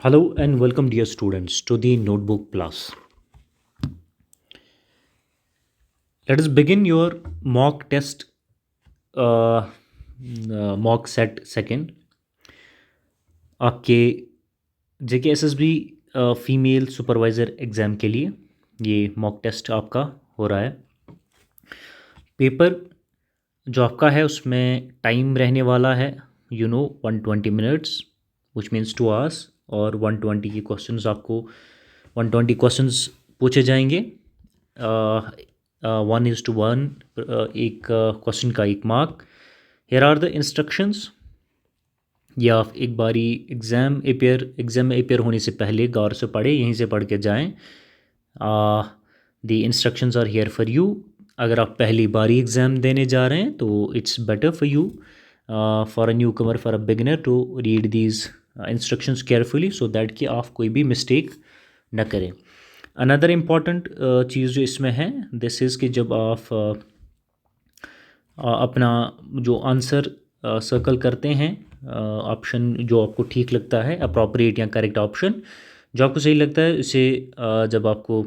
Hello and welcome, dear students, to the Notebook Plus. Let us begin your mock test, mock set second. आपके JKSSB female supervisor exam के लिए ये mock test आपका हो रहा है। पेपर जो आपका है उसमें टाइम रहने वाला है 120 मिनट्स विच मीन्स 2 आवर्स, और 120 के क्वेश्चंस आपको 120 क्वेश्चंस पूछे जाएंगे। 1:1 एक क्वेश्चन का 1 mark. Here are the instructions. या आप एक बारी एग्ज़ाम में अपेयर होने से पहले गौर से पढ़े, यहीं से पढ़ के जाएं। The instructions are here for you. अगर आप पहली बारी एग्ज़ाम देने जा रहे हैं तो it's better for you, for a newcomer, for a beginner, to read these instructions carefully so that कि आप कोई भी मिस्टेक न करें। अनदर इम्पॉर्टेंट चीज़ जो इसमें है दिस इज़ कि जब आप अपना जो आंसर सर्कल करते हैं, ऑप्शन जो आपको ठीक लगता है, अप्रोप्रिएट या करेक्ट ऑप्शन जो आपको सही लगता है, इसे जब आपको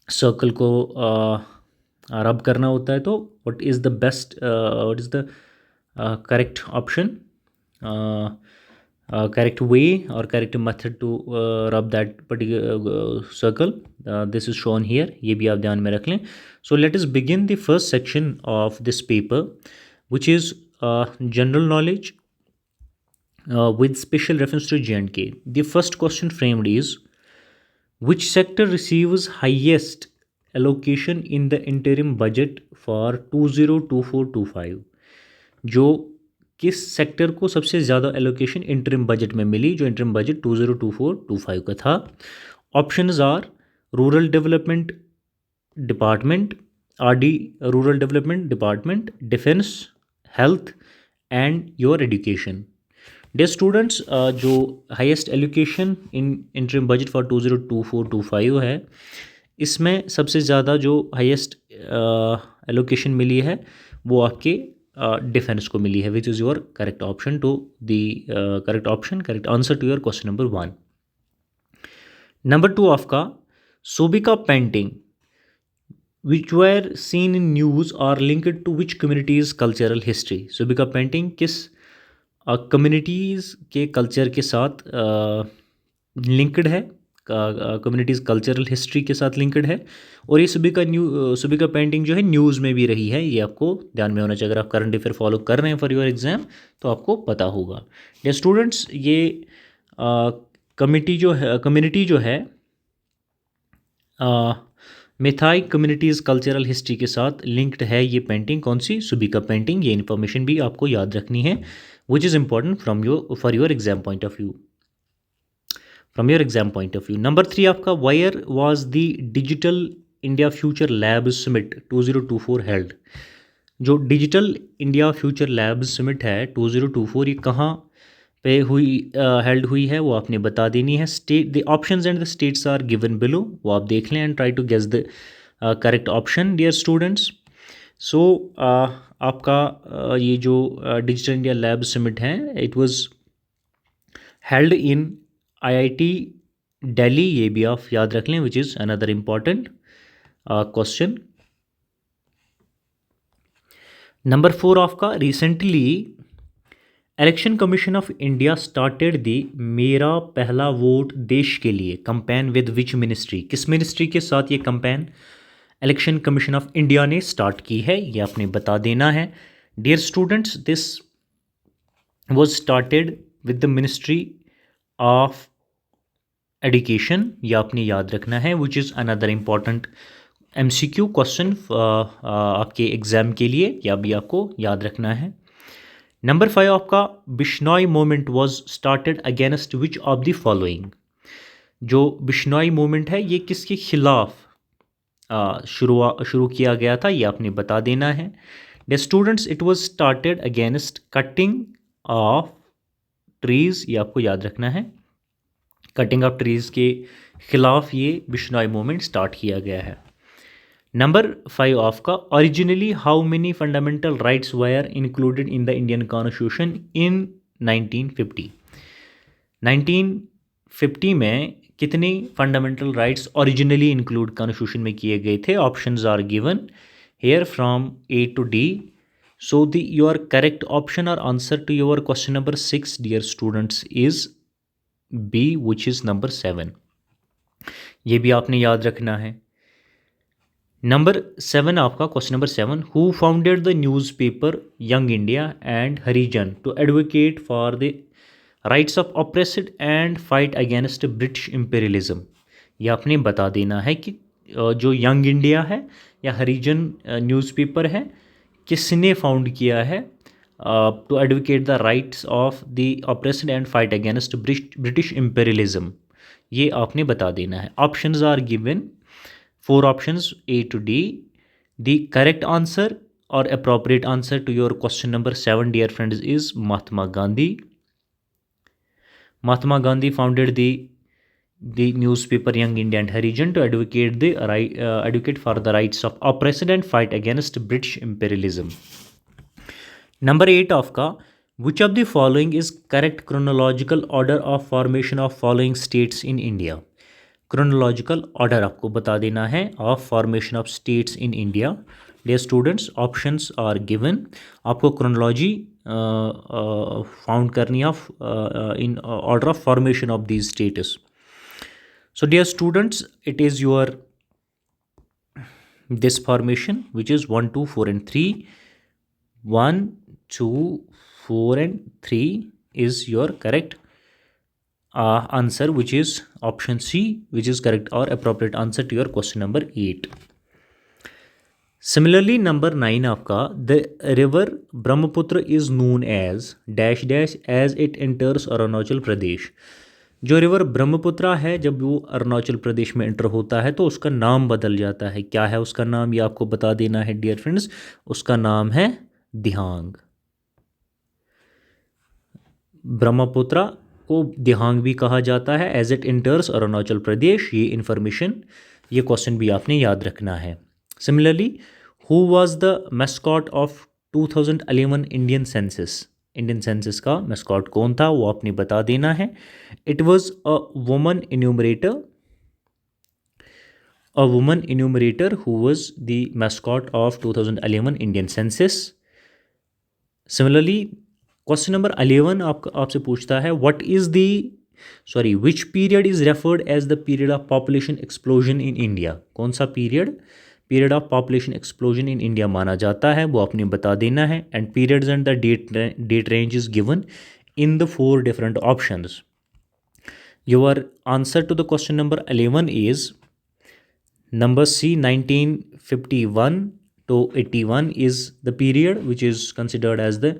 सर्कल को रब करना होता है तो what is the best, what is the correct option, correct way or correct method to rub that particular circle, this is shown here, ये भी आप ध्यान में रख लें। So let us begin the first section of this paper, which is general knowledge with special reference to J&K. The first question framed is, which sector receives highest allocation in the interim budget for 2024-25? जो किस sector को सबसे ज़्यादा allocation interim budget में मिली, जो interim budget 2024-25 का था। Options are rural development department, RD rural development department, defence, health and your education. Dear students, जो highest allocation in interim budget for 2024-25 है, इसमें सबसे ज़्यादा जो हाईएस्ट एलोकेशन मिली है वो आपके डिफेंस को मिली है, which is your correct option to the correct option, correct answer to your question number 1। Number 2 आपका सोबिका painting which were seen in news are linked to which communities cultural history. सोबिका painting किस communities के culture के साथ linked है, communities cultural history के साथ लिंक्ड है, और ये सुबिका पेंटिंग जो है न्यूज़ में भी रही है, ये आपको ध्यान में होना चाहिए। अगर आप करंट अफेयर फॉलो कर रहे हैं फॉर योर एग्ज़ाम तो आपको पता होगा। ये स्टूडेंट्स, ये कम्युनिटी जो है मेथाई कम्युनिटीज़ कल्चरल हिस्ट्री के साथ लिंक्ड है। ये पेंटिंग कौन सी? सुबिका पेंटिंग। ये इन्फॉर्मेशन भी आपको याद रखनी है, which is important for your exam point of view, from your exam point of view. Number 3 आपका where was the digital India future lab summit 2024 held. जो digital India future lab summit है 2024, ये कहाँ पे हुई, हेल्ड हुई है, वो आपने बता देनी है। State the options and the states are given below, वो आप देख लें and try to guess the correct option dear students. So आपका ये जो डिजिटल इंडिया लैब समिट है, it was held in IIT Delhi, ये भी आप याद रख लें, which is another important question. Number 4 आपका recently election commission of India started the मेरा पहला वोट देश के लिए कंपेन विद विच मिनिस्ट्री। किस मिनिस्ट्री के साथ ये campaign election commission of India ने स्टार्ट की है, ये आपने बता देना है। Dear students, this was started with the ministry of education, ये आपने याद रखना है, which is another important MCQ question आपके एग्ज़ाम के लिए, या भी आपको याद रखना है। नंबर 5 आपका Bishnoi movement was started against which of the following. जो बिश्नोई मूवमेंट है ये किसके खिलाफ शुरू किया गया था, ये आपने बता देना है। The students, it was started against cutting of trees, ये आपको याद रखना है। कटिंग ऑफ ट्रीज़ के खिलाफ ये बिश्नोई मूवमेंट स्टार्ट किया गया है। नंबर 5 आपका originally how many fundamental rights were included in the Indian constitution in 1950। 1950 में कितने fundamental rights originally include constitution में किए गए थे? Options are given here from A to D. So the your correct option और answer to your question number 6 dear students is B, which is number 7. ये भी आपने याद रखना है. नंबर 7 आपका question number 7, who founded the newspaper young India and Harijan to advocate for the rights of oppressed and fight against British imperialism. ये आपने बता देना है कि जो यंग इंडिया है या हरिजन न्यूज़पेपर है, किसने फाउंड किया है to advocate the rights of the oppressed and fight against British imperialism. ये आपने बता देना है. Options are given, 4 options A to D. The correct answer or appropriate answer to your question number 7 dear friends is Mahatma Gandhi. Mahatma Gandhi founded the newspaper Young India and Harijan to advocate for the rights of oppressed and fight against British imperialism. Number 8 आपका, which of the following is correct chronological order of formation of following states in India? Chronological order आपको बता देना है of formation of states in India. Dear students, options are given. आपको chronology found करनी है in order of formation of these states. So dear students, it is your this formation which is 1 2 4 and 3. 1 2 4 and 3 is your correct answer, which is option C, which is correct or appropriate answer to your question number 8. Similarly, number 9 आपका, the river Brahmaputra is known as dash dash as it enters Arunachal Pradesh. जो river Brahmaputra है, जब वो अरुणाचल प्रदेश में enter होता है तो उसका नाम बदल जाता है. क्या है उसका नाम, ये आपको बता देना है डियर फ्रेंड्स. उसका नाम है दिहांग. ब्रह्मपुत्रा को दिहांग भी कहा जाता है एज इट इंटर्स अरुणाचल प्रदेश. ये इन्फॉर्मेशन, ये क्वेश्चन भी आपने याद रखना है. Similarly, who was the mascot of 2011 Indian census? Indian census का मैस्कॉट कौन था, वो आपने बता देना है. It was a woman enumerator. A woman enumerator who was the mascot of 2011 Indian census. Similarly, question number 11 आपसे पूछता है which period is referred as the period of population explosion in India? कौन सा period of population explosion in India माना जाता है, वो आपने बता देना है. And periods and the date range is given in the 4 different options. Your answer to the question number 11 is number C, 1951 to 81 is the period which is considered as the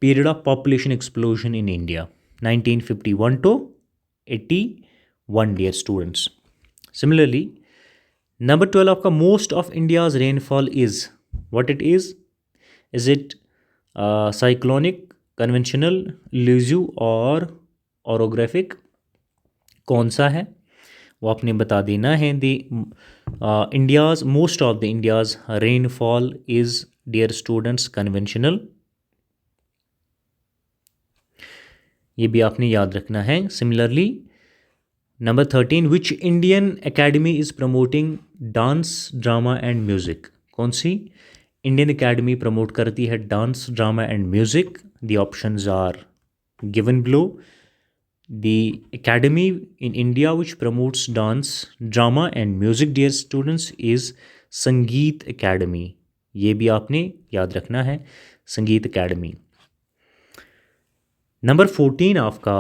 period of population explosion in India. 1951 to 81, dear students. Similarly, number 12 आपका, most of India's rainfall is, what it is? Is it cyclonic, conventional, elusive और orographic? कौन सा है वो आपने बता देना है. India's most of the India's rainfall is dear students conventional. ये भी आपने याद रखना है. Similarly, number 13, which Indian academy is promoting dance, drama and music? कौन सी इंडियन एकेडमी प्रमोट करती है dance, drama and music? The options are given below. The academy in India which promotes dance, drama and music, dear students, is संगीत academy. ये भी आपने याद रखना है, संगीत अकेडमी. नंबर 14 आपका,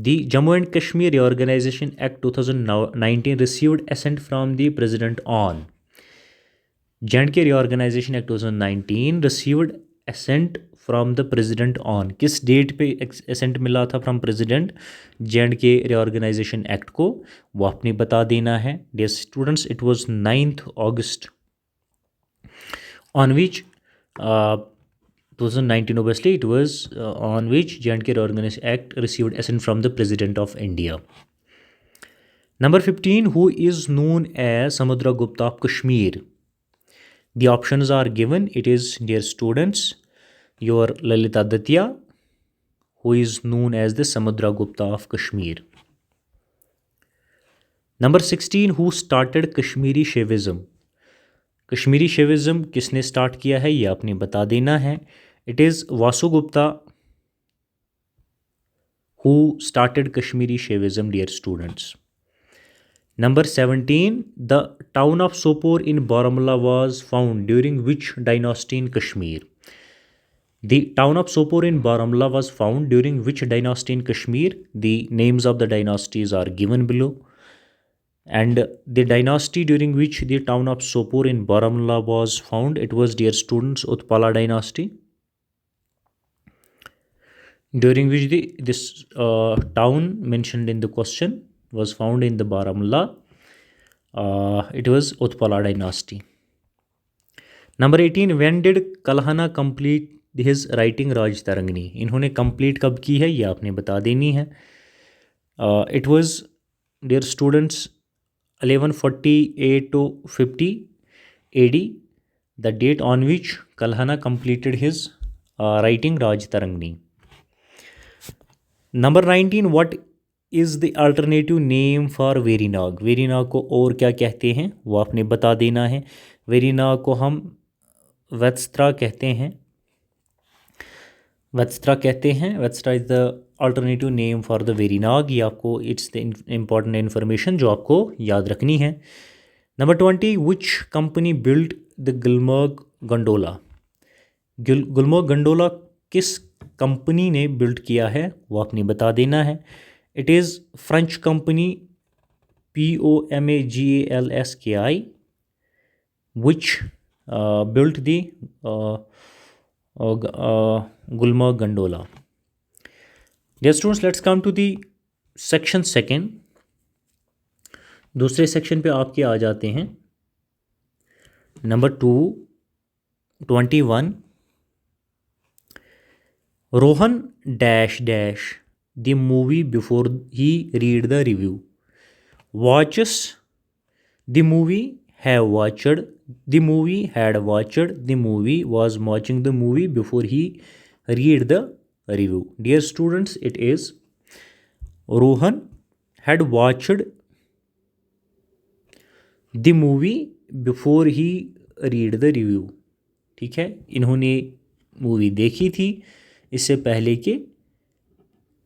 the Jammu and Kashmir Reorganization Act 2019 received assent from the President on. J&K Reorganization Act 2019 received assent from the president on. किस डेट पे एसेंट मिला था from president J&K reorganisation act को, वो आपने बता देना है. Dear students, it was 9th August on which 2019 obviously it was on which J&K Reorganization Act received assent from the President of India. Number 15, who is known as Samudragupta of Kashmir? The options are given. It is, dear students, your Lalitaditya, who is known as the Samudragupta of Kashmir. Number 16, who started Kashmiri Shaivism. Kashmiri Shaivism किसने start किया है ये आपने बता देना है। It is Vasugupta who started Kashmiri Shaivism dear students. Number 17, the town of Sopore in Baramulla was found during which dynasty in Kashmir? The town of Sopore in Baramulla was found during which dynasty in Kashmir? The names of the dynasties are given below. And the dynasty during which the town of Sopore in Baramulla was found, it was, dear students, Utpala dynasty. During which this town mentioned in the question was found in the Baramulla. It was Utpala dynasty. Number 18, when did Kalhana complete his writing Raj Tarangani? इन्होंने complete कब की है ये आपने बता देनी है। It was, dear students, 1148 to 50 AD, the date on which Kalhana completed his writing Raj Tarangani. Number 19, what is the alternative name for Verinag? Verinag को और क्या कहते हैं वो आपने बता देना है। वेरीनाग को हम वेत्स्त्रा कहते हैं। Vetasta is the alternative name for the Verinag. ये आपको, इट्स द इम्पॉर्टेंट इन्फॉर्मेशन जो आपको याद रखनी है। Number 20, which company build the Gulmarg gondola? Gulmarg gondola किस कंपनी ने बिल्ड किया है वो आपने बता देना है। It is French company POMAGALSKI which built the Gulmarg Gondola. Dear students, let's come to the section second. दूसरे सेक्शन पे आपके आ जाते हैं। Number 21, Rohan dash dash the movie before he read the review. Watches the movie, have watched the movie, had watched the movie, was watching the movie before he read the review. Dear students, it is Rohan had watched the movie before he read the review. ठीक है, इन्होंने movie देखी थी इससे पहले कि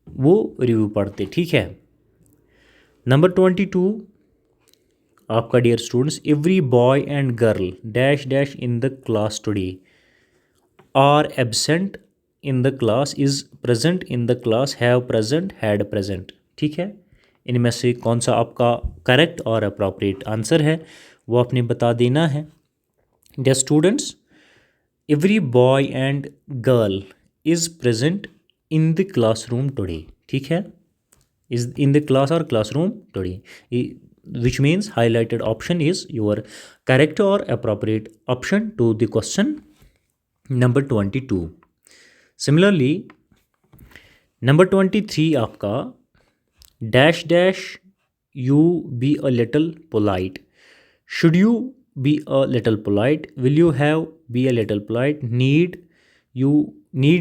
वो review पढ़ते। ठीक है। नंबर 22 आपका, dear students, every boy and girl dash dash in the class today are absent in the class, is present in the class, have present, had present. ठीक है, इनमें से कौन सा आपका करेक्ट और अप्रोप्रिएट आंसर है वो आपने बता देना है। Dear students, every boy and girl is present in the classroom today. ठीक है, इज इन द क्लास और classroom today, which means highlighted option is your correct और appropriate option to the question number 22। Similarly number 23 आपका, dash dash you be a little polite, should you be a little polite, will you have be a little polite, need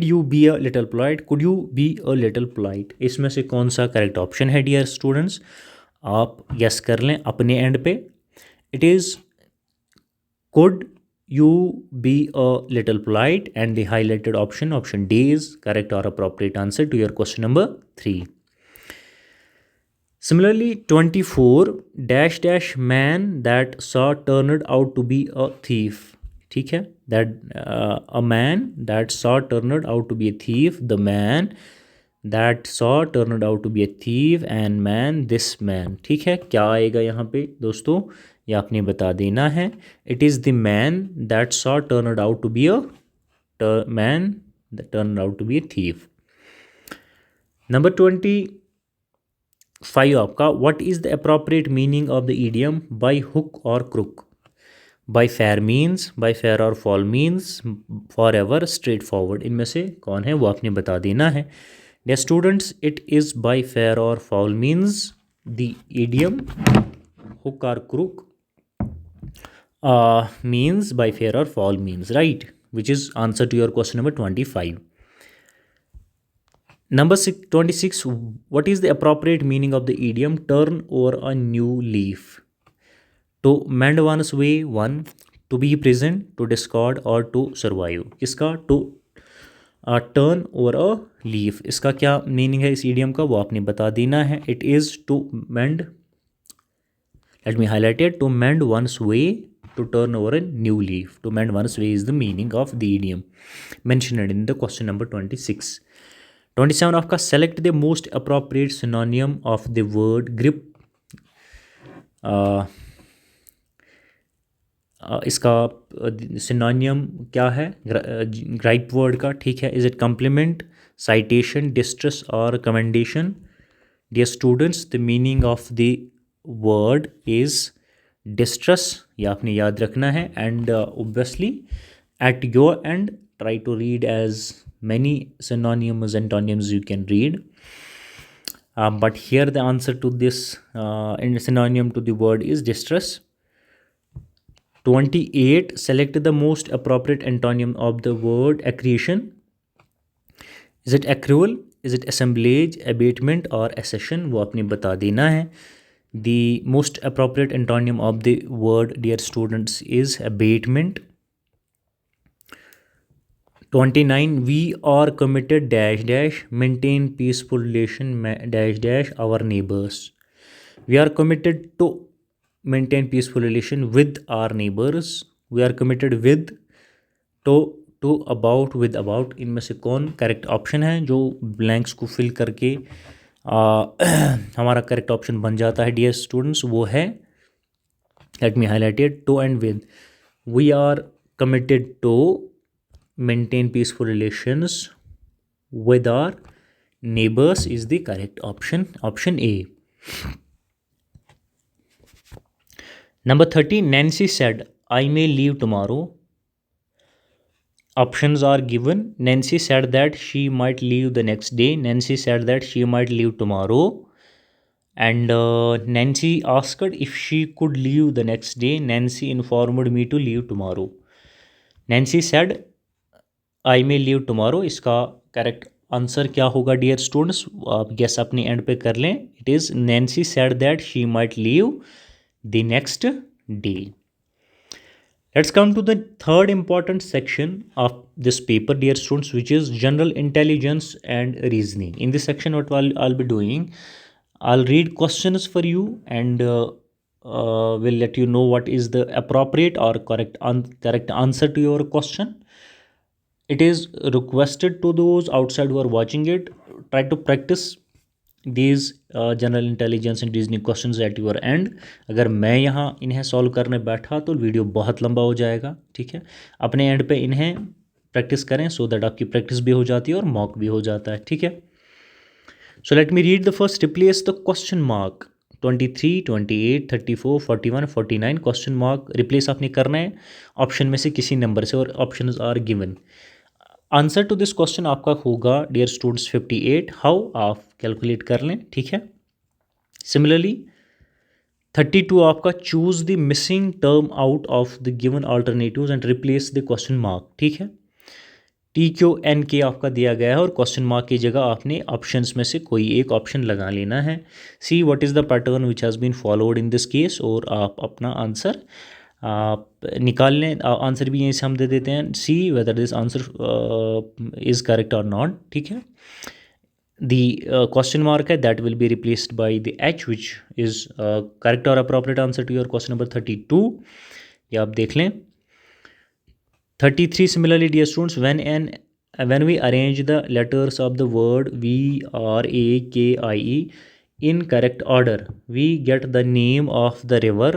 you be a little polite, could you be a little polite. इसमें से कौन सा correct option है dear students? आप guess कर लें अपने end पे। It is could you be a little polite and the highlighted option D is correct और appropriate answer to your question number 3। Similarly 24, dash dash man that saw turned out to be a thief. ठीक है, that a man that saw turned out to be a thief, the man that saw turned out to be a thief, and man this man। ठीक है, क्या आएगा यहाँ पे दोस्तों, ये आपने बता देना है। It is the man that saw turned out to be a man that turned out to be a thief। Number 25 आपका, what is the appropriate meaning of the idiom by hook or crook? By fair means, by fair or foul means, forever, straightforward। इनमें से कौन है वो आपने बता देना है। Dear students, it is by fair or foul means, the idiom hook or crook means by fair or foul means, right? Which is answer to your question number 25. Number 26, what is the appropriate meaning of the idiom turn over a new leaf? To mend one's way, one, to be present, to discard और to survive. किसका to turn over a leaf, इसका क्या meaning है इस idiom का वो आपने बता देना है. It is to mend, let me highlight it, to mend one's way, to turn over a new leaf. To mend one's way is the meaning of the idiom mentioned in the question number 26. 27 आपका select the most appropriate synonym of the word grip. इसका सिनोनियम क्या है gripe word का, ठीक है. Is it compliment, citation, distress और commendation? Dear students, the meaning of the word is distress, ये आपने याद रखना है. And obviously at your end try to read as many synonyms and antonyms you can read. But here the answer to this in synonym to the word is distress. 28, select the most appropriate antonym of the word accretion. Is it accrual, is it assemblage, abatement or accession? वो आपने बता देना है. The most appropriate antonym of the word, dear students, is abatement. 29, we are committed dash dash maintain peaceful relation dash dash our neighbors. We are committed to maintain peaceful relation with our neighbors. We are committed with, to about, with about. इनमें से कौन correct option है? जो blanks को fill करके हमारा correct option बन जाता है डियर स्टूडेंट्स, वो है, let me highlight it, to end with. We are committed to maintain peaceful relations with our neighbors is the correct option, option A. Number 30, Nancy said, I may leave tomorrow. Options are given. Nancy said that she might leave the next day. Nancy said that she might leave tomorrow. And Nancy asked if she could leave the next day. Nancy informed me to leave tomorrow. Nancy said I may leave tomorrow, इसका correct answer क्या होगा dear students? आप guess अपने end पे कर लें. It is Nancy said that she might leave the next day. Let's come to the third important section of this paper, dear students, which is general intelligence and reasoning. In this section, what I'll be doing, I'll read questions for you and will let you know what is the appropriate or correct answer to your question. It is requested to those outside who are watching it, try to practice these general intelligence and reasoning questions eight your and. अगर मैं यहाँ इन्हें solve करने बैठा तो video बहुत लंबा हो जाएगा, ठीक है. अपने एंड पे इन्हें प्रैक्टिस करें सो दैट आपकी प्रैक्टिस भी हो जाती है और मॉक भी हो जाता है, ठीक है. So let me read the first. Replace the question mark 23, 28, 34, 41, 49. Question mark replace आपने करना है ऑप्शन में से किसी नंबर से और options are given. Answer to this question आपका होगा डियर स्टूडेंट्स 58. हाउ आप कैलकुलेट कर लें, ठीक है. सिमिलरली 32 आपका choose the missing term out of the given alternatives and replace the question mark, ठीक है. TQNK आपका दिया गया है और क्वेश्चन मार्क की जगह आपने ऑप्शंस में से कोई एक ऑप्शन लगा लेना है. See what is the pattern which has been followed in this case, और आप अपना आंसर आप निकाल लें. आंसर भी यहीं से हम दे देते हैं, see whether this answer is correct और नॉट, ठीक है. द क्वेश्चन मार्क है that will be replaced by the H which is correct और appropriate answer to your question number 32. ये आप देख लें. 33, similarly dear students, when we arrange the letters of the word VRAKIE in correct order, we get the name of the river.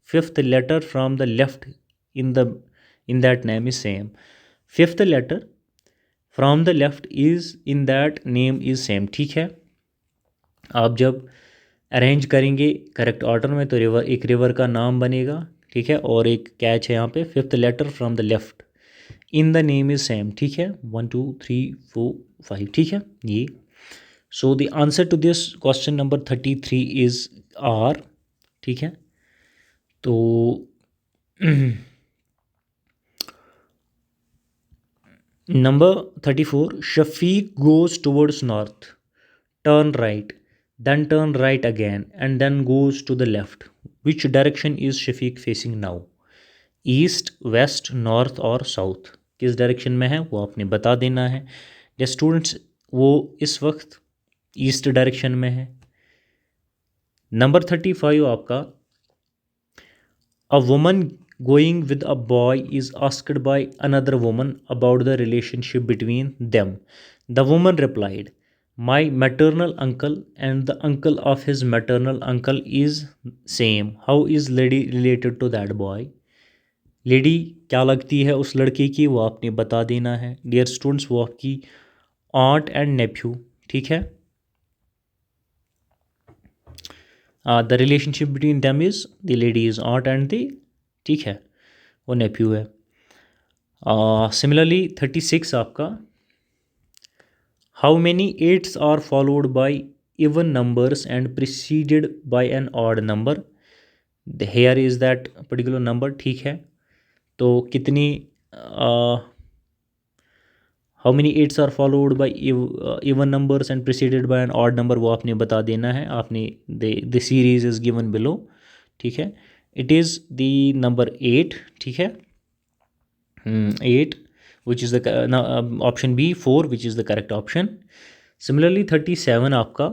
Fifth letter from the left in that name is same. Fifth letter from the left is in that name is same, ठीक है. आप जब arrange करेंगे correct order में तो एक river का नाम बनेगा, ठीक है. और एक कैच है यहाँ पे, fifth letter from the left in the name is same, ठीक है. 1 2 3 4 5, ठीक है ये. So the answer to this question number 33 is R, ठीक है. तो Number 34, Shafiq goes towards north, turn right, then turn right again, and then goes to the left. Which direction is Shafiq facing now? East, west, north और south, किस direction में है वो आपने बता देना है। या स्टूडेंट्स, वो इस वक्त ईस्ट डायरेक्शन में है। नंबर 35 आपका, a woman going with a boy is asked by another woman about the relationship between them. The woman replied, my maternal uncle and the uncle of his maternal uncle is same, how is lady related to that boy. Lady क्या लगती है उस लड़के की वो आपने बता देना है। डियर स्टूडेंट्स, वो आपकी ऑन्ट एंड नेफ्यू, ठीक है। The relationship between them is the lady is aunt and the, ठीक है, वो नेफ्यू है। सिमिलरली 36 आपका, how many eights are followed by even numbers and preceded by an odd number. Here is that particular number, ठीक है। तो कितनी, how many eights are followed by even numbers and preceded by an odd number, वो आपने बता देना है। आपने the series is given below, ठीक है। इट इज़ द नंबर 8, ठीक है, 8, which is the option B 4, which is the correct option. Similarly 37 आपका,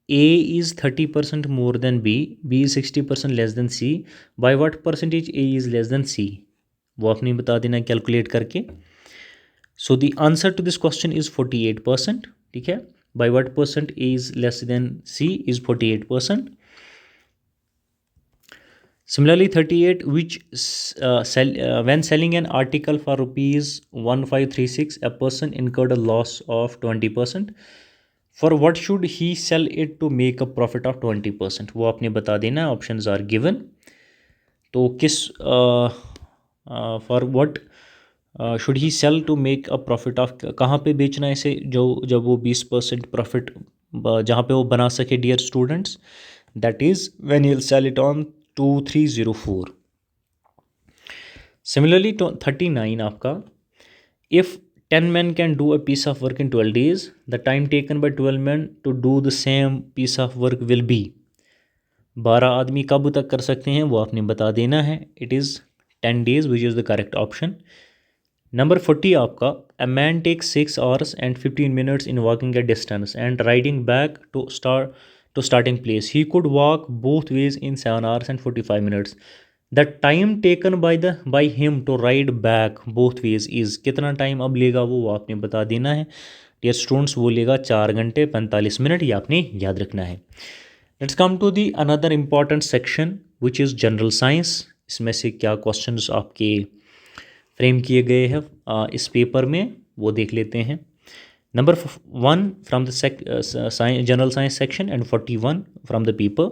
A is 30% more than B, B is 60% less than C, by what percentage A is less than C, वो आपने बता देना calculate करके। So the answer to this question is 48%, ठीक है। By what percent A is less than C is 48%. Similarly 38, which when selling an article for rupees 1536, a person incurred a loss of 20%. For what should he sell it to make a profit of 20%? वो आपने बता देना है, options are given. तो किस for what should he sell to make a profit of, कहाँ पे बेचना है इसे जो जब वो 20% प्रॉफिट जहाँ पे वो बना सके dear students, that is when he will sell it on 2304। Similarly 39 आपका, if 10 men can do a piece of work in 12 days, the time taken by 12 men to do the same piece of work will be। 12 आदमी कब तक कर सकते हैं वो आपने बता देना है। It is 10 days, which is the correct option. Number 40 आपका, a man take 6 hours and 15 minutes in walking a distance and riding back to starting place. He could walk both ways in 7 hours and 45 minutes. The time taken by him to ride back both ways is, कितना time अब लेगा वो आपने बता देना है। Dear students, वो लेगा 4 घंटे 45 मिनट, ये आपने याद रखना है। Let's come to the another important section which is general science. इसमें से क्या क्वेश्चंस आपके फ्रेम किए गए हैं इस पेपर में, वो देख लेते हैं। Number 1 from the general science section and 41 from the paper,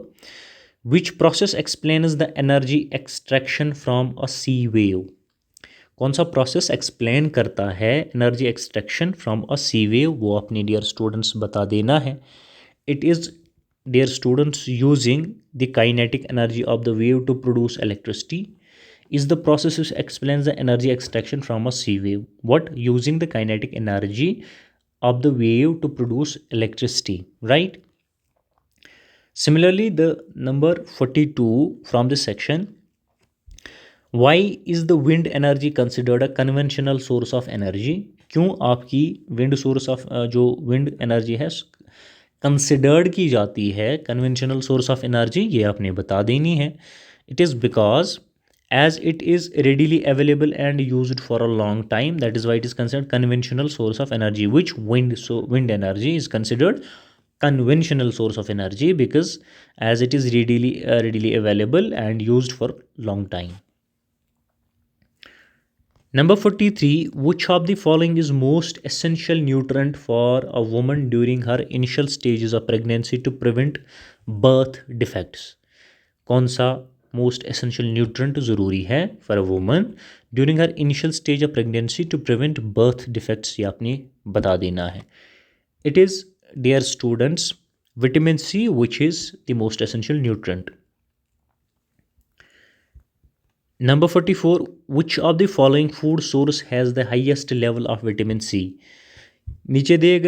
which process explains the energy extraction from a sea wave. कौन सा प्रोसेस एक्सप्लेन करता है energy extraction from a sea wave, वो अपने डियर स्टूडेंट्स बता देना है। It is, dear students, using the kinetic energy of the wave to produce electricity is the process which explains the energy extraction from a sea wave. What? Using the kinetic energy of the wave to produce electricity, right? Similarly, the number 42 from this section, why is the wind energy considered a conventional source of energy? क्यों आपकी wind source of जो wind energy है considered की जाती है conventional source of energy, ये आपने बता देनी है। It is because as it is readily available and used for a long time, that is why it is considered conventional source of energy. Which wind energy is considered conventional source of energy? Because as it is readily available and used for long time. Number 43, which of the following is most essential nutrient for a woman during her initial stages of pregnancy to prevent birth defects? कौन सा most essential nutrient ज़रूरी है for a woman during her initial stage of pregnancy to prevent birth defects, ये आपने बता देना है। It is, dear students, vitamin C which is the most essential nutrient. Number 44, which of the following food source has the highest level of vitamin C? नीचे दिए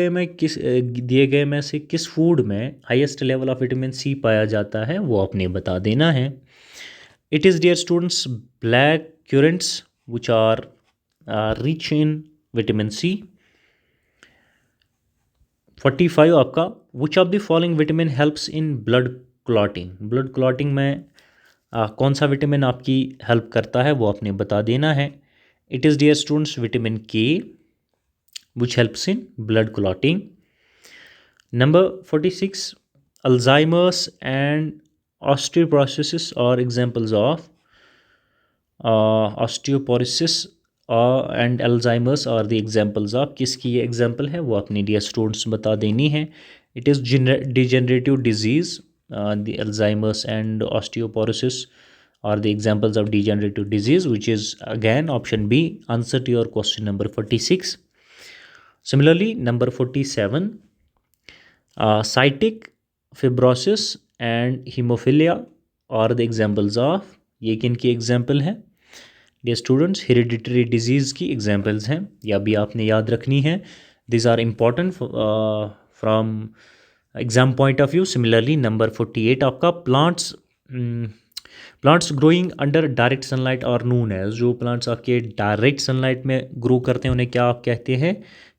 गए में से किस फूड में highest level of vitamin C पाया जाता है वो आपने बता देना है. It is dear students black currants which are rich in vitamin C. 45 आपका, which of the following vitamin helps in blood clotting? Blood clotting में कौन सा विटामिन आपकी हेल्प करता है वो आपने बता देना है. It is dear students vitamin K which helps in blood clotting. Number 46, Alzheimer's and osteoporosis are examples of osteoporosis and Alzheimer's are the examples of. किसकी ये एग्जाम्पल है वो अपने डियर स्टूडेंट्स बता देनी है. It is degenerative disease. The Alzheimer's and osteoporosis are the examples of degenerative disease, which is again option B, answer to your question number 46. Similarly, number 47, cystic fibrosis and hemophilia are the examples of. ये किन की example है dear students? Hereditary disease की examples हैं, या भी आपने याद रखनी है. These are important from exam point of view. Similarly number 48 आपका plants growing under direct sunlight और नून एज. जो प्लांट्स आपके डायरेक्ट सनलाइट में ग्रो करते हैं उन्हें क्या आप कहते हैं?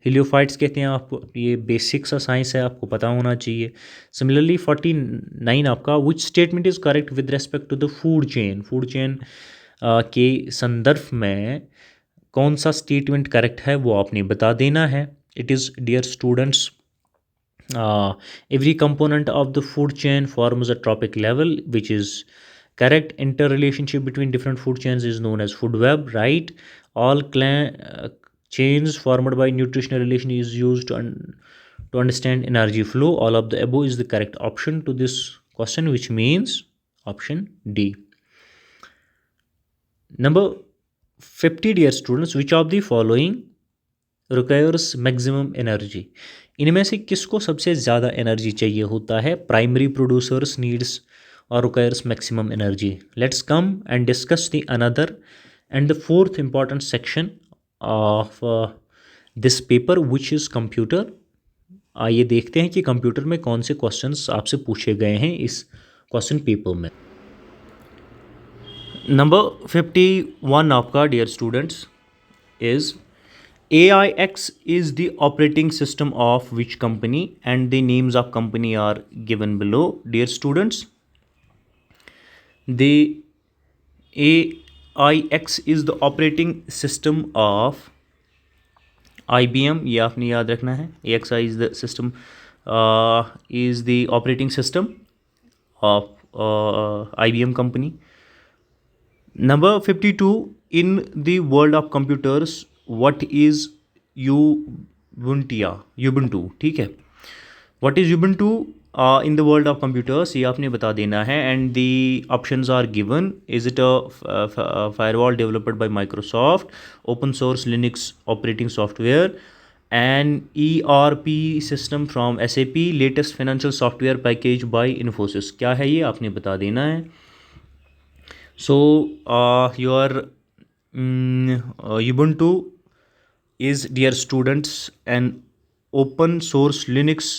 हेलियोफाइट्स कहते हैं. आपको ये बेसिक सा साइंस है, आपको पता होना चाहिए. सिमिलरली 49 आपका, which statement is correct with respect to the food chain? Food chain के संदर्भ में कौन सा स्टेटमेंट करेक्ट है वो आपने बता देना है. It is dear students every component of the food chain forms a trophic level, which is correct. Interrelationship between different food chains is known as food web, right? All chains formed by nutritional relation is used to understand energy flow. All of the above is the correct option to this question, which means option D. Number 50, dear students, which of the following requires maximum energy? इनमें से किसको सबसे ज़्यादा energy चाहिए होता है? Primary producers needs और requires maximum energy. Let's come and discuss the another and the fourth important section of this paper which is computer. आइए देखते हैं कि कंप्यूटर में कौन से क्वेश्चंस आपसे पूछे गए हैं इस क्वेश्चन पेपर में. नंबर 51 आपका dear students is AIX is the operating system of which company, and the names of company are given below. Dear students, the AIX is the operating system of IBM. ये आपने याद रखना है. AXI is the system is the operating system of IBM company. Number 52, in the world of computers, what is Ubuntu? ठीक है. What is Ubuntu in the world of computers? ये आपने बता देना है. And the options are given. Is it a firewall developed by Microsoft, open source Linux operating software, an ERP system from SAP, latest financial software package by Infosys? क्या है ये आपने बता देना है. So your Ubuntu is, dear students, an open source Linux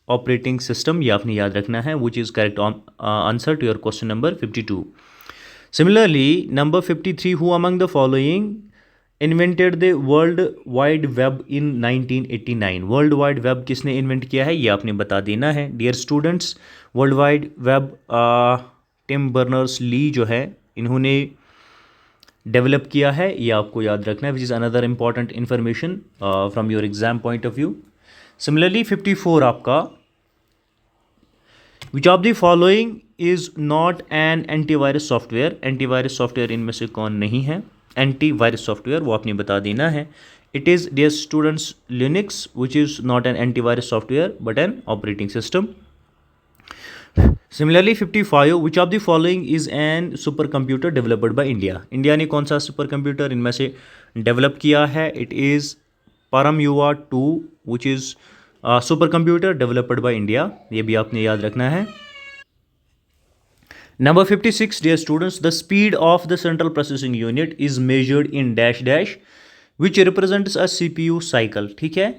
operating system. ये आपने याद रखना है, which is correct answer to your question number 52. Similarly, number 53, who among the following invented the World Wide Web in 1989? World Wide Web किसने invent किया है ये आपने बता देना है. Dear students, World Wide Web Tim Berners Lee जो है इन्होंने डेवलप किया है, ये आपको याद रखना है, which is another important information from your exam point of view. Similarly 54 आपका, विच of the following is not an antivirus software? Antivirus software इनमें से कौन नहीं है एंटीवायरस सॉफ्टवेयर, वो आपने बता देना है. It is, dear students, Linux, which is not an antivirus software but an operating system. Similarly 55, which of the following is an supercomputer developed by India? India ने कौन सा सुपर कंप्यूटर इनमें से डेवलप किया है? It is परम युवा 2, which is super computer developed by India. ये भी आपने याद रखना है. Number 56, dear students, the speed of the central processing unit is measured in dash dash which represents a CPU cycle. ठीक है,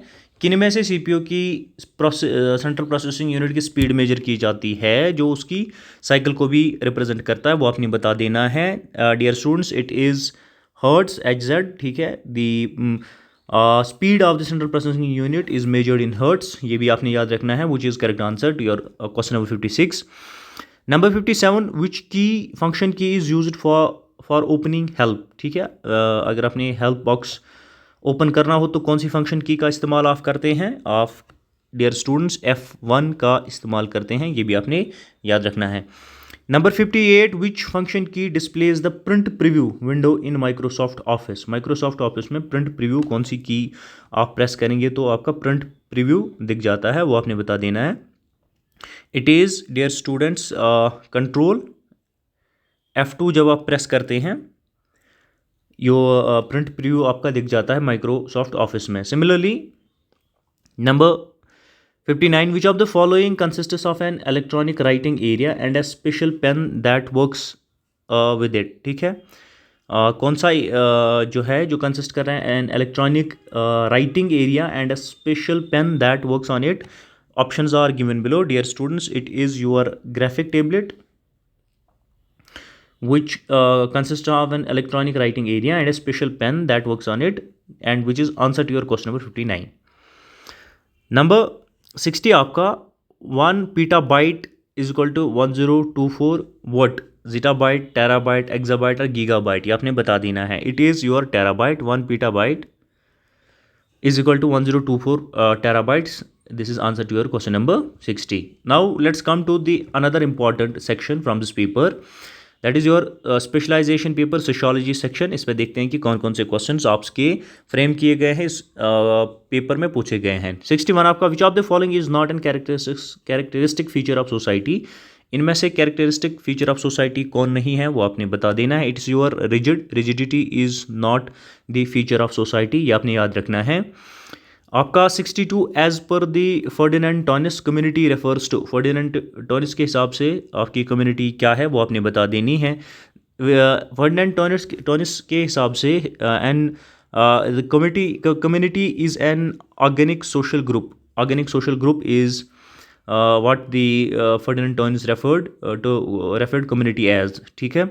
किन में से CPU की सेंट्रल प्रोसेसिंग यूनिट की स्पीड मेजर की जाती है जो उसकी साइकिल को भी रिप्रेजेंट करता है, वो आपने बता देना है. Dear students, it is hertz HZ. ठीक है, the speed of the central processing unit is measured in hertz, ये भी आपने याद रखना है, which is correct answer to your question number 56. Number 57, which key function key is used for opening help. ठीक है, अगर आपने हेल्प बॉक्स ओपन करना हो तो कौन सी फंक्शन की का इस्तेमाल आप करते हैं? आप डियर स्टूडेंट्स F1 का इस्तेमाल करते हैं, ये भी आपने याद रखना है. नंबर 58, विच फंक्शन की displays the print preview window in Microsoft office. Microsoft office में प्रिंट प्रीव्यू कौन सी की आप प्रेस करेंगे तो आपका प्रिंट प्रीव्यू दिख जाता है, वो आपने बता देना है. It is dear students control F2 जब आप प्रेस करते हैं यो प्रिंट प्रीव्यू आपका दिख जाता है माइक्रोसॉफ्ट ऑफिस में. Similarly number 59, which of the following consists of an electronic writing area and a special pen that works with it. ठीक है, कौन सा जो है जो कंसिस्ट कर रहा है an electronic writing area and a special pen that works on it. Options are given below. Dear students, it is your graphic tablet which consists of an electronic writing area and a special pen that works on it, and which is answer to your question number 59. Number 60 आपका 1 petabyte is equal to 1024 what zettabyte, terabyte, exabyte और gigabyte, ये आपने बता देना है. It is your terabyte. 1 petabyte is equal to 1024 terabytes. This is answer to your question number 60. Now let's come to the another important section from this paper. That is your specialization paper sociology section. इस पर देखते हैं कि कौन कौन से questions आपके frame किए गए हैं इस पेपर में पूछे गए हैं. 61 आपका विच of the following is not an characteristic feature of society. इनमें से कैरेक्टरिस्टिक फीचर ऑफ सोसाइटी कौन नहीं है वो आपने बता देना है. It's your rigidity is not the feature of society, ये आपने याद रखना है. आपका 62, as per the Ferdinand Tonnies community refers to. Ferdinand Tonnies के हिसाब से आपकी कम्युनिटी क्या है वो आपने बता देनी है. फर्डिनेंड टॉनिस के हिसाब से an community is an organic social group. Organic social group is what the Ferdinand Tönnies referred community as. ठीक है.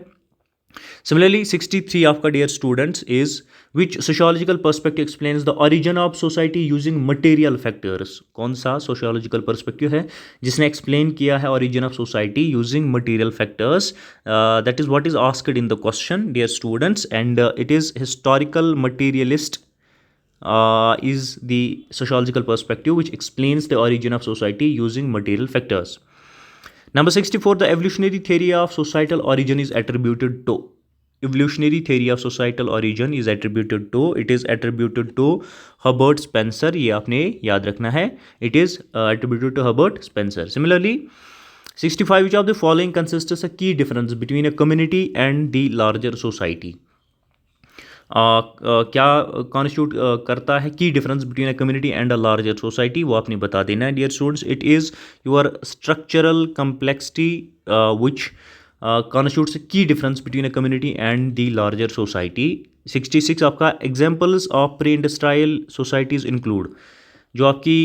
Similarly 63 आपका dear students is which sociological perspective explains the origin of society using material factors. कौन सा sociological perspective है जिसने explain किया है origin of society using material factors. That is what is asked in the question, dear students, and it is historical materialist is the sociological perspective which explains the origin of society using material factors. Number 64, the evolutionary theory of societal origin is attributed to. Evolutionary theory of societal origin is attributed to. It is attributed to Herbert Spencer. ये आपने याद रखना है. It is attributed to Herbert Spencer. Similarly 65, which of the following consists a key difference between a community and the larger society. क्या constitute करता है की difference between a community and a larger society, वो आपने बता देना है. Dear students, it is your structural complexity which constitutes की difference between a community and the larger society. 66 आपका examples of pre industrial societies include. जो आपकी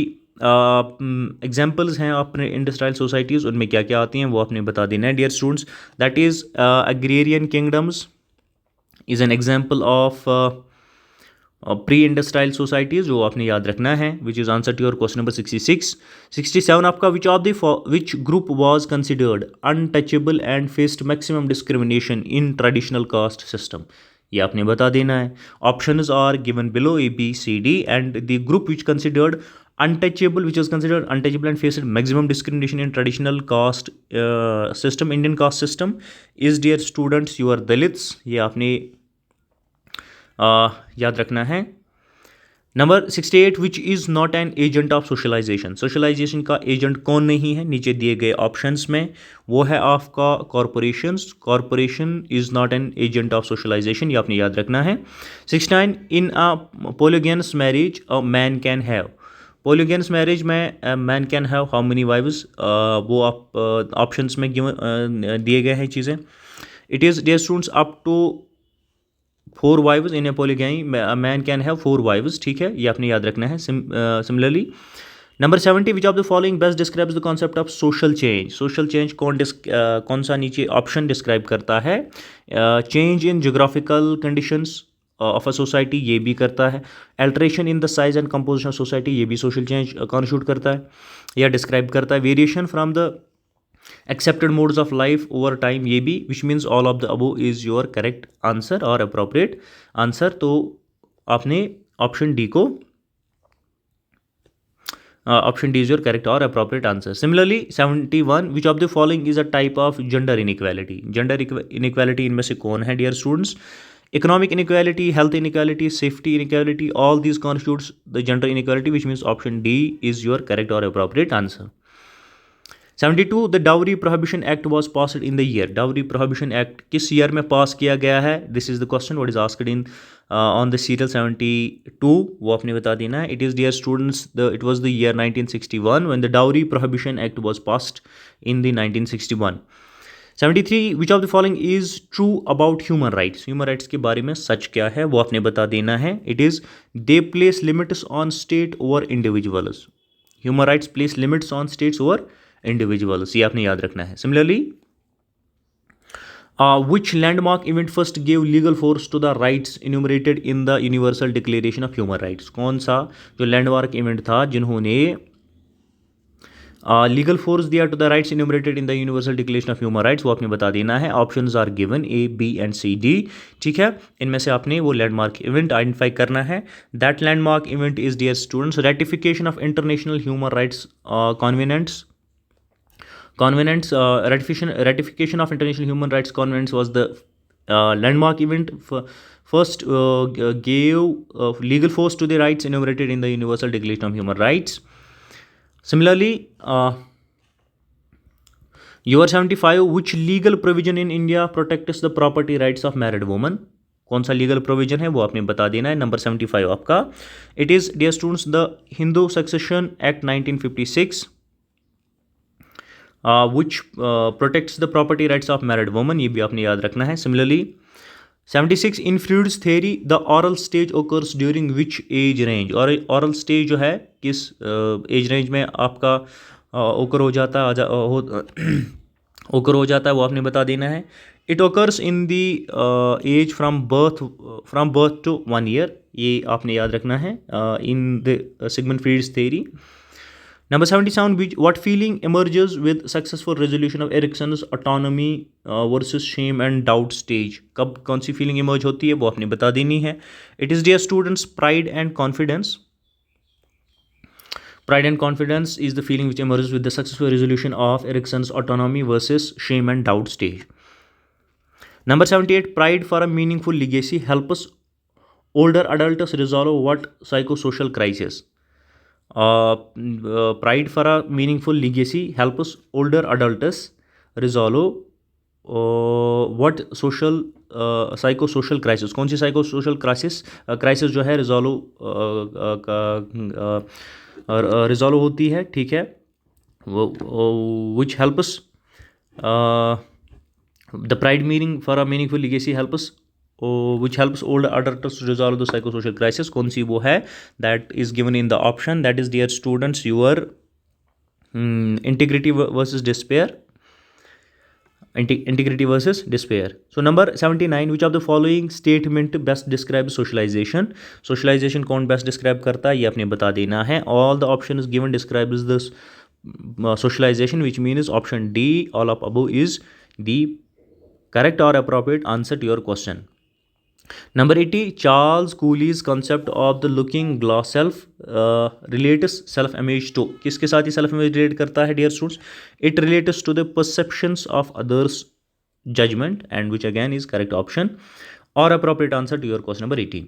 examples हैं अपने इंडस्ट्रियल सोसाइटीज़ उनमें क्या क्या आती हैं वो आपने बता देना है. Dear students, that is agrarian kingdoms is an example of pre-industrial societies, जो आपने याद रखना है, which is answer to your question number 66. 67 आपका which group was considered untouchable and faced maximum discrimination in traditional caste system, ये आपने बता देना है. Options are given below A, B, C, D, and the group which was considered untouchable and faced maximum discrimination in traditional caste system, Indian caste system, is, dear students, your Dalits. ये आपने याद रखना है. Number 68, which is not an agent of socialization. Socialization का agent कौन नहीं है नीचे दिए गए ऑप्शंस में, वो है आपका corporations. Corporation is not an agent of socialisation, ये आपने याद रखना है. 69, in a polygynous marriage a man can have. Polygamous marriage में man can have how many wives, वो आप ऑप्शंस में दिए गए हैं चीज़ें. It is dear students up to 4 wives in a polygamy, man can have 4 wives. ठीक है, ये आपने याद रखना है. Similarly number 70, which of the following best describes the concept of social change. Social change कौन सा नीचे ऑप्शन डिस्क्राइब करता है? Change in geographical conditions of a society, ये भी करता है. Alteration in the size and composition of society, ये भी सोशल चेंज कॉन्स्टिट्यूट करता है या डिस्क्राइब करता है. Variation from the accepted modes of life over time, ये भी, which means all of the above is your correct answer or appropriate answer. तो आपने ऑप्शन डी को option D is your correct और appropriate answer. Similarly 71, which of the following is a type of gender inequality. Gender inequality इनमें से कौन है dear students? Economic inequality, health inequality, safety inequality, all these constitutes the gender inequality, which means option D is your correct और appropriate answer. 72, the dowry prohibition act was passed in the year. Dowry prohibition act किस year में pass किया गया है? This is the question what is asked in on the serial 72. वो आपने बता देना है. It is dear students it was the year 1961 when the dowry prohibition act was passed in the 1961. 73, which of the following is true about human rights. Human rights के बारे में सच क्या है वो आपने बता देना है. It is they place limits on state over individuals. Human rights place limits on states over individuals, ये आपने याद रखना है. Similarly which landmark event first gave legal force to the rights enumerated in the universal declaration of human rights. कौन सा जो landmark event था जिन्होंने लीगल फोर्स दिया to the rights enumerated in the universal declaration of human rights, वो आपने बता देना है. Options are given A, B and C, D. ठीक है, इनमें से आपने वो लैंडमार्क इवेंट आइडेंटिफाई करना है. That landmark event is dear students ratification of international human rights covenants. Ratification of International Human Rights Conventions was the landmark event first gave legal force to the rights enumerated in the Universal Declaration of Human Rights. Similarly, your 75, which legal provision in India protects the property rights of married women. कौन सा legal provision है वो आपने बता देना है. Number 75 आपका. It is dear students the Hindu succession act 1956. which protects the property rights of married women, ये भी आपने याद रखना है. Similarly 76, in Freud's theory the oral stage occurs during which age range. और oral stage जो है किस एज रेंज में आपका ओकर हो जाता है ओकर हो जाता है वो आपने बता देना है. It occurs in the age from birth to 1 year, ये आपने याद रखना है in the Sigmund Freud's theory. Number 77, what feeling emerges with successful resolution of Erickson's autonomy versus shame and doubt stage. कब कौन सी फीलिंग इमर्ज होती है वो आपने बता देनी है. It is dear students pride and confidence. Pride and confidence is the feeling which emerges with the successful resolution of Erickson's autonomy versus shame and doubt stage. Number 78, pride for a meaningful legacy helps older adults resolve what psychosocial crisis. Pride for a meaningful legacy helps older adults resolve what social psychosocial crisis. कौन सी psychosocial crisis जो है resolve होती है. ठीक है, which helps the pride meaning for a meaningful legacy helps which helps older adults to resolve the psychosocial crisis. कौन सी वो है? That is given in the option. That is dear students your integrity versus despair. Integrity versus despair. So number 79, which of the following statement best describes socialization. Socialization कौन best describe करता है ये आपने बता देना है. All the options given describes this socialization, which means option D, all of above is the correct or appropriate answer to your question. Number 80, Charles Cooley's concept of the looking glass self relates self image to. किसके साथ ही self image relate करता है dear students? It relates to the perceptions of others judgment, and which again is correct option or appropriate answer to your question number 80.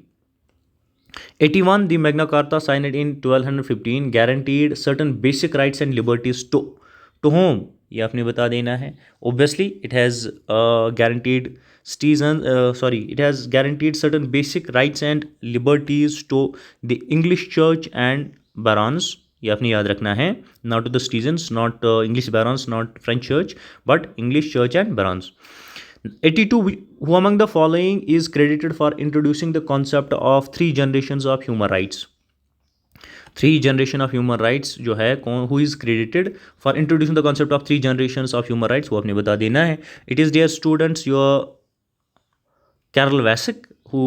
81, the Magna Carta signed in 1215 guaranteed certain basic rights and liberties to whom? ये आपने बता देना है. Obviously it has guaranteed it has guaranteed certain basic rights and liberties to the English church and barons. ये आपने याद रखना है, not the citizens, not English barons, not French church, but English church and barons. 82, who among the following is credited for introducing the concept of three generations of human rights? Three generation of human rights जो है कौन, who is credited for introducing the concept of three generation of human rights, वो आपने बता देना है. It is dear students your Karel Vasak who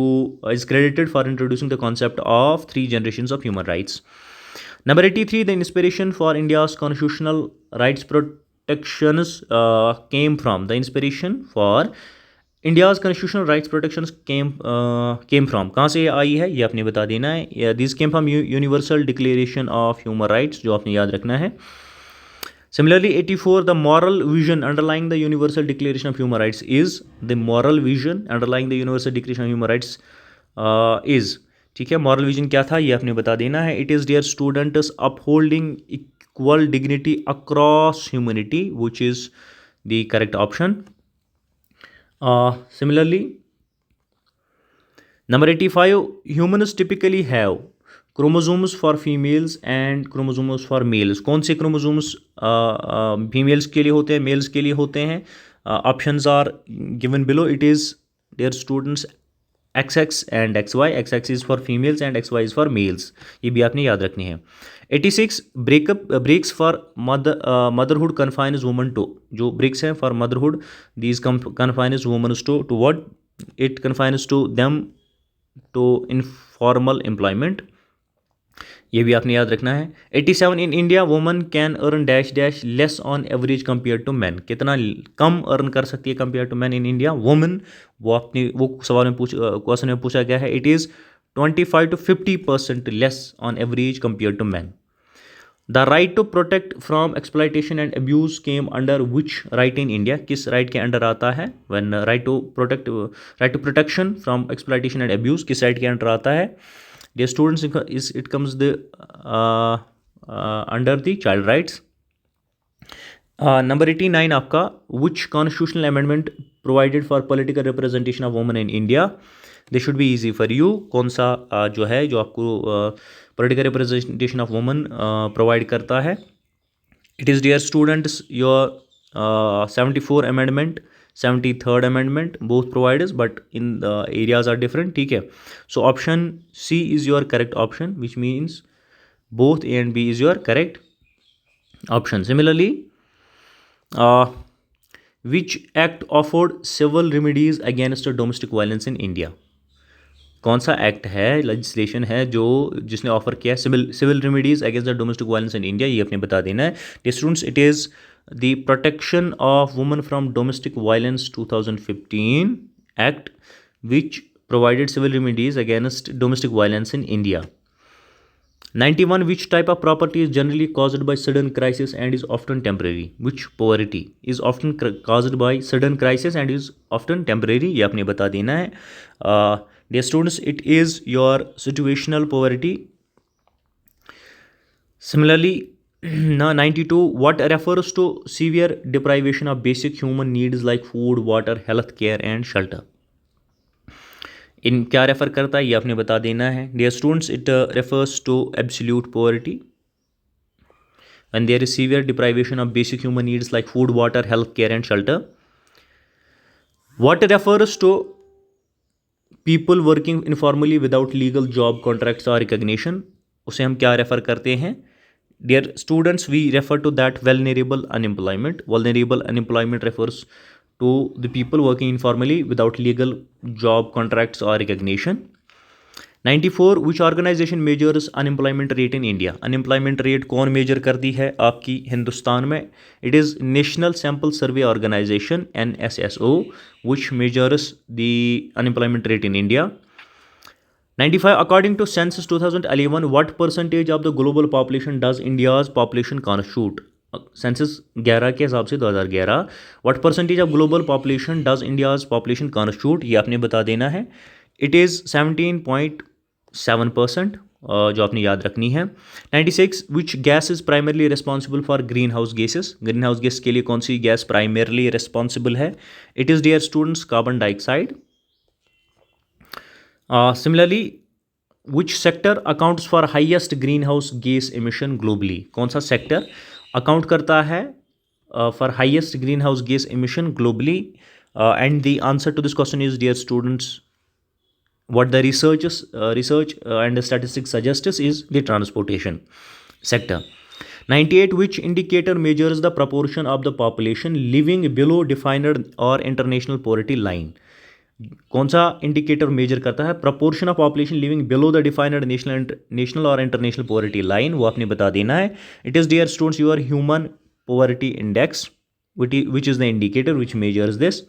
is credited for introducing the concept of three generations of human rights. Number 83, the inspiration for India's constitutional rights protections came from. The inspiration for India's constitutional rights protections came from. कहाँ से आई है ये आपने बता देना है. These came from Universal Declaration of Human Rights, जो आपने याद रखना है. Similarly, 84, the moral vision underlying the Universal Declaration of Human Rights is, the moral vision underlying the Universal Declaration of Human Rights is, ठीक है, moral vision क्या था ये आपने बता देना है. It is, dear students, upholding equal dignity across humanity, which is the correct option. Similarly, number 85, humans typically have chromosomes for females and chromosomes for mails. कौन से क्रोमोजोम्स फीमेल्स के लिए होते हैं, मेल्स के लिए होते हैं? Options are given below. It is, dear students, XX and XY. XX is for females and XY is for males. ये भी आपने याद रखनी है. 86, breaks for motherhood confines woman to. जो ब्रेक्स हैं for motherhood, these confines women's to what? It confines to them to informal employment. ये भी आपने याद रखना है. 87, in India woman can earn dash dash less on average compare to man. कितना कम अर्न कर सकती है compare to man in India woman? वो सवाल में क्वेश्चन में पूछा गया है. It is 25 to 50% less on average compare to man. The right to protect from exploitation and abuse came under which right in India. किस राइट के under आता है? When right to protection from exploitation and abuse किस right के under आता है? Dear students, it comes under the child rights. Number 89 आपका, which constitutional amendment provided for political representation of women in India? This should be easy for you. कौन सा जो है जो आपको political representation of women provide करता है? It is, dear students, your 74 amendment, 73rd amendment, both provides, but in the areas are different. ठीक है. So option C is your correct option, which means both A and B is your correct option. Similarly, which act offered civil remedies against domestic violence in India? कौन सा act है, legislation है जो जिसने offer किया civil remedies against the domestic violence in India? ये अपने बता देना है. Students, it is the protection of women from domestic violence 2015 act which provided civil remedies against domestic violence in India. 91, which type of property is generally caused by sudden crisis and is often temporary? Which poverty is often caused by sudden crisis and is often temporary? ये आपने बता देना है. Dear students, it is your situational poverty. Similarly, 92, what refers to severe deprivation of basic human needs like food, water, health care and shelter? इन क्या refer करता है ये आपने बता देना है. Dear students, it refers to absolute poverty when there is severe deprivation of basic human needs like food, water, health care and shelter. What refers to people working informally without legal job contracts or recognition? उसे हम क्या refer करते हैं? Dear students, we refer to that vulnerable unemployment. Vulnerable unemployment refers to the people working informally without legal job contracts or recognition. 94, which organization measures unemployment rate in India? Unemployment rate कौन major करती है आपकी हिंदुस्तान में? It is National Sample Survey Organization NSSO which measures the unemployment rate in India. 95, according to census 2011, what percentage of the global population does India's population constitute? Census 11 के हिसाब से 2011, what percentage of global population does India's population constitute? ये आपने बता देना है. It is 17.7%, जो आपने याद रखनी है. 96, which gas is primarily responsible for green house gases? Green house gas के लिए कौन सी गैस प्राइमरली रिस्पॉन्सिबल है? It is, dear students, carbon dioxide. Similarly, which sector accounts for highest green house gas emission globally, कौन सा sector account करता है for highest green house gas emission globally? And the answer to this question is, dear students, what the research and the statistics suggests is the transportation sector. 98, which indicator measures the proportion of the population living below defined or international poverty line? कौन सा indicator measure करता है proportion of population living below the defined national और international poverty line? वो आपने बता देना है. It is dear students your human poverty index which is the indicator which measures this.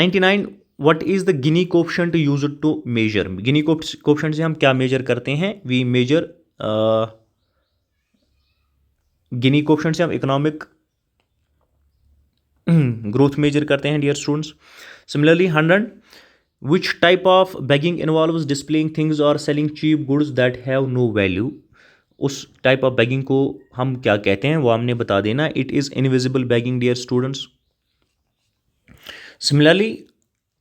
99, what is the Gini coefficient used to measure? Gini coefficient से हम क्या major करते हैं? We measure Gini coefficient से हम इकोनॉमिक ग्रोथ मेजर करते हैं dear students. Similarly 100, which type of begging involves displaying things or selling cheap goods that have no value? उस टाइप ऑफ बेगिंग को हम क्या कहते हैं वो हमने बता देना. It is invisible begging dear students. Similarly,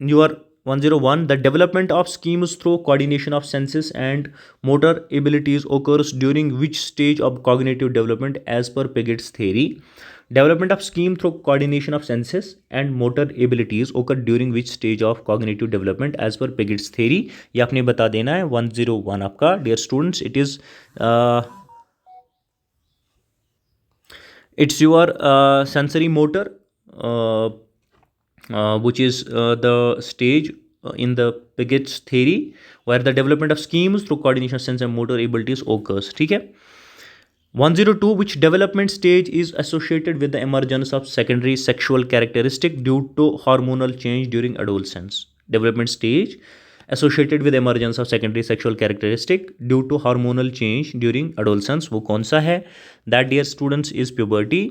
your 101, the development of schemes through coordination of senses and motor abilities occurs during which stage of cognitive development as per Pigot's theory? Development of scheme through coordination of senses and motor abilities occur during which stage of cognitive development as per Pigot's theory? ये आपने बता देना है. 101 आपका dear students, it is it's your sensory motor which is the stage in the Pigot's theory where the development of schemes through coordination of sense and motor abilities occurs. ठीक है. 102, which development stage is associated with the emergence of secondary sexual characteristic due to hormonal change during adolescence? Development stage associated with emergence of secondary sexual characteristic due to hormonal change during adolescence, वो कौन सा है? That dear students is puberty.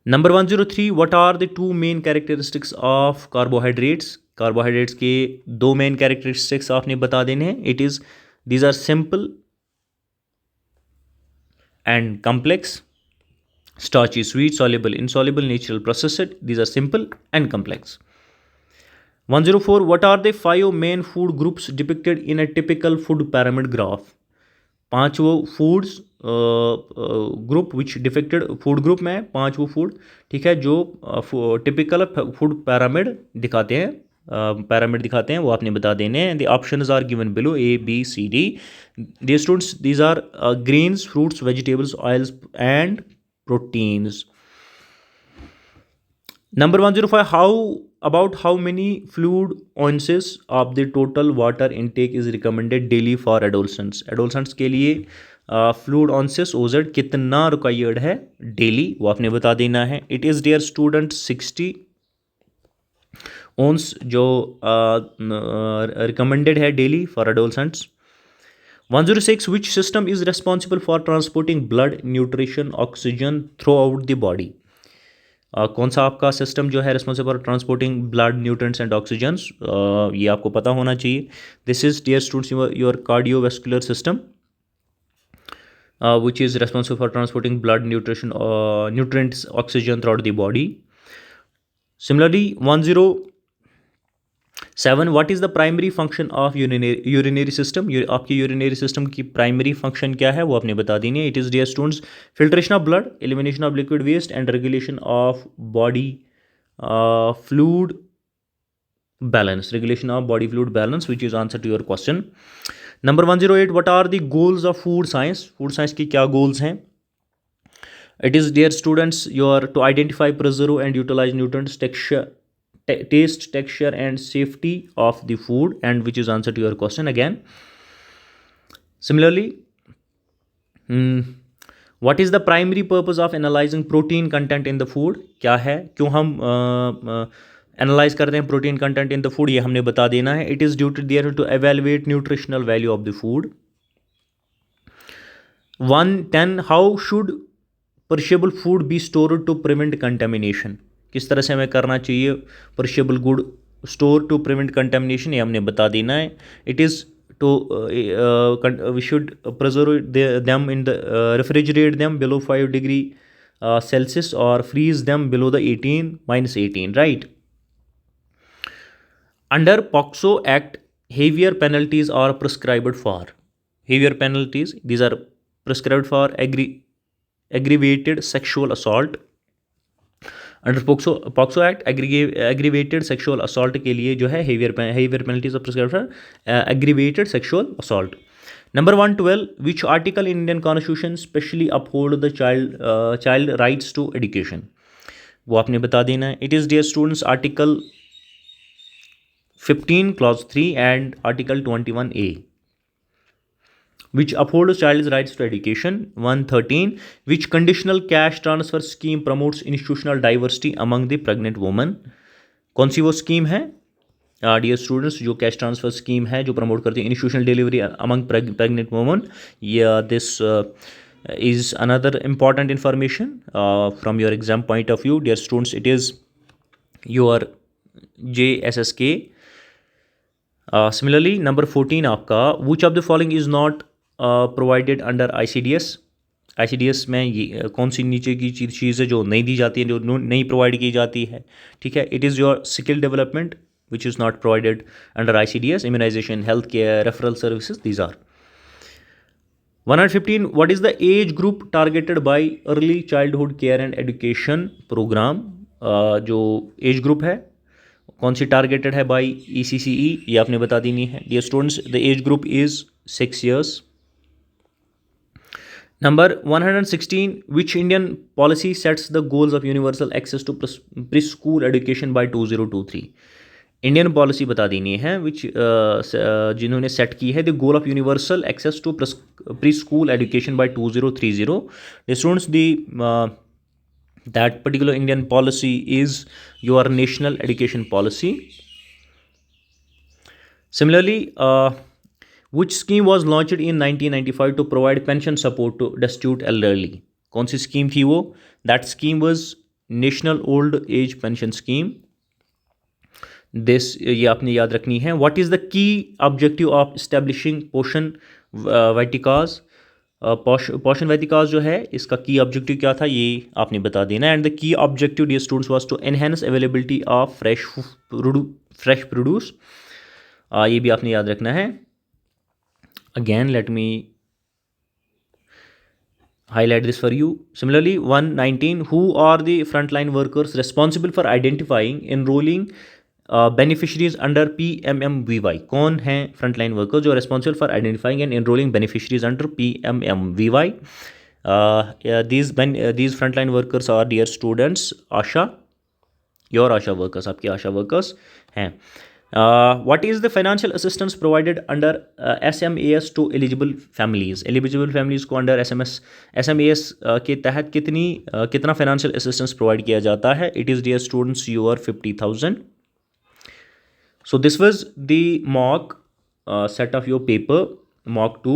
Number 103, what are the two main characteristics of carbohydrates? Carbohydrates के दो main characteristics आपने बता देने हैं. It is, these are simple and complex. Starchy, sweet, soluble, insoluble, natural, processed. These are simple and complex. 104, what are the 5 main food groups depicted in a typical food pyramid graph? पांच वो foods group which defected food group में पांच वो food, ठीक है, जो typical food दिखाते हैं वो आपने बता देने हैं. The options are given below A, B, C, D. Dear students, these are grains, fruits, vegetables, oils and proteins. Number 105, how many fluid ounces of the total water intake is recommended daily for adolescents? Adolescents के लिए fluid ounces OZ कितना required है daily, वो आपने बता देना है. It is dear students 60 ounce जो recommended है daily for adolescents. 106, which system is responsible for transporting blood, nutrition, oxygen throughout the body? कौन सा आपका सिस्टम जो है responsible for transporting blood, nutrients and oxygens? ये आपको पता होना चाहिए. This is dear students your cardiovascular system which is responsible for transporting blood, nutrients, oxygen throughout the body. Similarly 107, what is the primary function of urinary system? आपकी urinary system की primary function क्या है वो आपने बता देनी है. It is dear students filtration of blood, elimination of liquid waste and regulation of body fluid balance. Regulation of body fluid balance which is answer to your question. Number 108, what are the goals of food science? Food science की क्या goals हैं? It is dear students your to identify, preserve and utilize nutrients, taste, texture and safety of the food, and which is answer to your question again. Similarly, what is the primary purpose of analyzing protein content in the food? क्या है, क्यों हम analyse करते हैं protein content in the food, ये हमने बता देना है. It is due to there to evaluate nutritional value of the food. 110, how should perishable food be stored to prevent contamination? किस तरह से हमें करना चाहिए perishable good store to prevent contamination, ये हमने बता देना है. It is to we should preserve them in the refrigerate them below 5 degree Celsius or freeze them below the -18, right? Under POCSO Act, heavier penalties are prescribed for. Heavier penalties, these are prescribed for aggravated sexual assault. Under POCSO act aggravated sexual assault के लिए जो है heavier penalties of prescribed for aggravated sexual assault. Number 112, which article in Indian constitution specially uphold the child rights to education. वो आपने बता देना है. It is dear students article 15 clause 3 and article 21A, which upholds child's rights to education. 113, which conditional cash transfer scheme promotes institutional diversity among the pregnant women. कौन सी वो scheme है dear students जो cash transfer scheme है जो promote करती है institutional delivery among pregnant woman. This is another important information from your exam point of view, dear students. It is your JSSK. Similarly, number 14 आपका, which of the following is not provided under ICDS. ICDS में ये कौन सी नीचे की चीज़ है जो नहीं दी जाती है, जो नहीं प्रोवाइड की जाती है. ठीक है. It is your skill development which is not provided under ICDS. Immunization, healthcare, referral services, these are. 115, what is the age group targeted by early childhood care and education program. जो age group है कौन सी targeted है by ECCE, ये आपने बता देनी है. Dear students, the age group is 6 years. Number 116, which Indian policy sets the goals of universal access to preschool education by 2023. Indian policy बता देनी है विच जिन्होंने सेट की है the goal of universal access to pre school education by 2030. The students that particular Indian policy is your national education policy. Similarly, which scheme was launched in 1995 to provide pension support to destitute elderly. कौन सी scheme थी वो. That scheme was national old age pension scheme. This ये आपने याद रखनी है. What is the key objective of establishing पोषण वैटिकाज. पोषण वैटिकाज जो है इसका की ऑब्जेक्टिव क्या था ये आपने बता देना. And the key objective dear students was to enhance availability of fresh produce. ये भी आपने याद रखना है. Again let me highlight this for you. Similarly, 119, who are the frontline workers responsible for identifying, enrolling beneficiaries under PMMVY. कौन हैं frontline workers जो responsible for identifying and enrolling beneficiaries under PMMVY. These frontline workers are dear students ASHA, your ASHA workers, आपके ASHA workers हैं. What is the financial assistance provided under SMAS to eligible families. Eligible families को under SMAS के तहत कितना financial assistance provide किया जाता है. It is dear students your 50,000. So this was the mock set of your paper mock 2